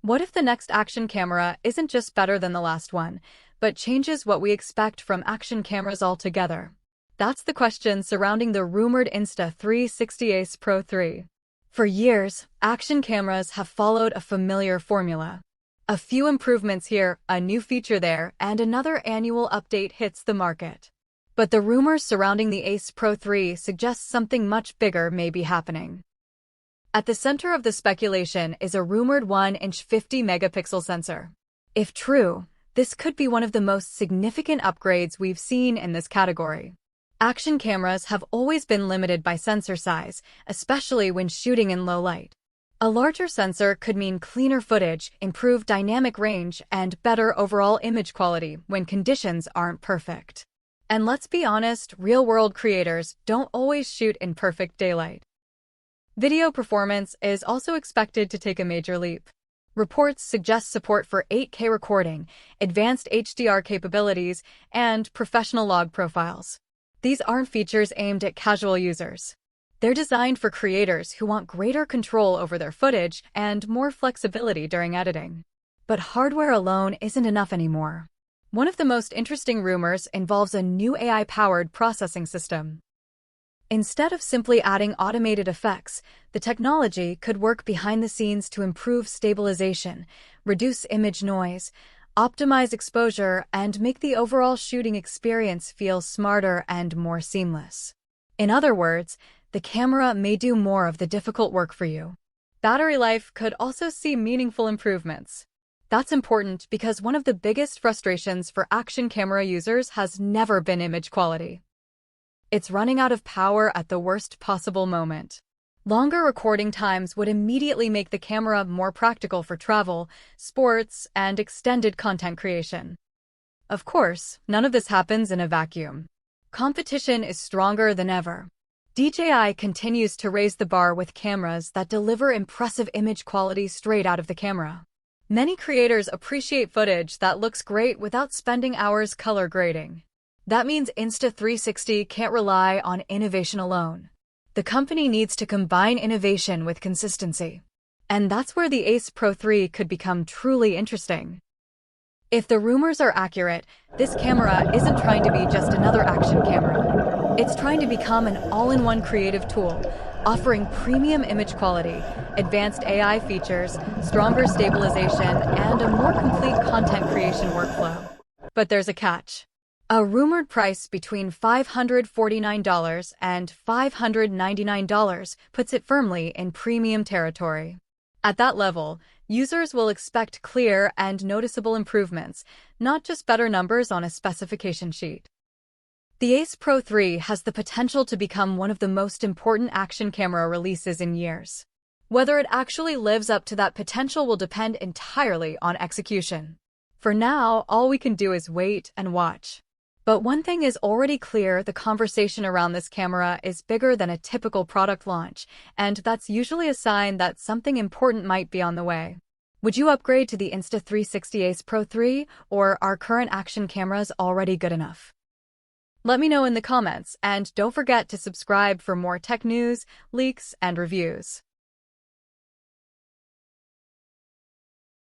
What if the next action camera isn't just better than the last one, but changes what we expect from action cameras altogether? That's the question surrounding the rumored Insta360 Ace Pro 3. For years, action cameras have followed a familiar formula. A few improvements here, a new feature there, and another annual update hits the market. But the rumors surrounding the Ace Pro 3 suggest something much bigger may be happening. At the center of the speculation is a rumored 1-inch 50-megapixel sensor. If true, this could be one of the most significant upgrades we've seen in this category. Action cameras have always been limited by sensor size, especially when shooting in low light. A larger sensor could mean cleaner footage, improved dynamic range, and better overall image quality when conditions aren't perfect. And let's be honest, real-world creators don't always shoot in perfect daylight. Video performance is also expected to take a major leap. Reports suggest support for 8K recording, advanced HDR capabilities, and professional log profiles. These aren't features aimed at casual users. They're designed for creators who want greater control over their footage and more flexibility during editing. But hardware alone isn't enough anymore. One of the most interesting rumors involves a new AI-powered processing system. Instead of simply adding automated effects, the technology could work behind the scenes to improve stabilization, reduce image noise, optimize exposure, and make the overall shooting experience feel smarter and more seamless. In other words, the camera may do more of the difficult work for you. Battery life could also see meaningful improvements. That's important because one of the biggest frustrations for action camera users has never been image quality. It's running out of power at the worst possible moment. Longer recording times would immediately make the camera more practical for travel, sports, and extended content creation. Of course, none of this happens in a vacuum. Competition is stronger than ever. DJI continues to raise the bar with cameras that deliver impressive image quality straight out of the camera. Many creators appreciate footage that looks great without spending hours color grading. That means Insta360 can't rely on innovation alone. The company needs to combine innovation with consistency. And that's where the Ace Pro 3 could become truly interesting. If the rumors are accurate, this camera isn't trying to be just another action camera. It's trying to become an all-in-one creative tool, offering premium image quality, advanced AI features, stronger stabilization, and a more complete content creation workflow. But there's a catch. A rumored price between $549 and $599 puts it firmly in premium territory. At that level, users will expect clear and noticeable improvements, not just better numbers on a specification sheet. The Ace Pro 3 has the potential to become one of the most important action camera releases in years. Whether it actually lives up to that potential will depend entirely on execution. For now, all we can do is wait and watch. But one thing is already clear: the conversation around this camera is bigger than a typical product launch, and that's usually a sign that something important might be on the way. Would you upgrade to the Insta360 Ace Pro 3, or are current action cameras already good enough? Let me know in the comments, and don't forget to subscribe for more tech news, leaks, and reviews.